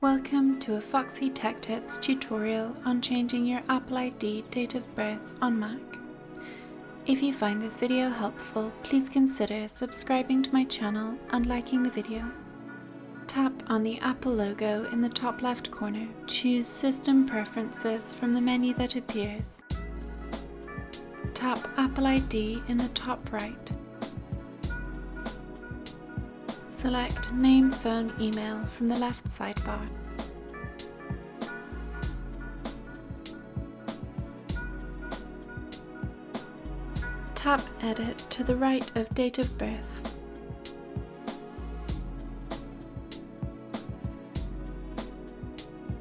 Welcome to a Foxy Tech Tips tutorial on changing your Apple ID date of birth on Mac. If you find this video helpful, please consider subscribing to my channel and liking the video. Tap on the Apple logo in the top left corner. Choose System Preferences from the menu that appears. Tap Apple ID in the top right. Select Name, Phone, Email from the left sidebar. Tap Edit to the right of Date of Birth.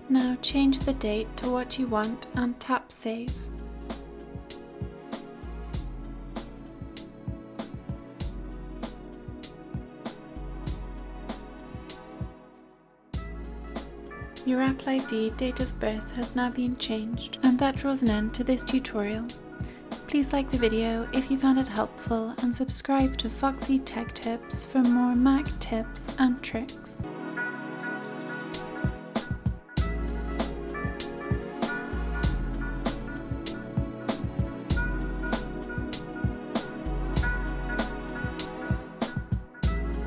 Now change the date to what you want and tap Save. Your Apple ID date of birth has now been changed, and that draws an end to this tutorial. Please like the video if you found it helpful and subscribe to Foxy Tech Tips for more Mac tips and tricks.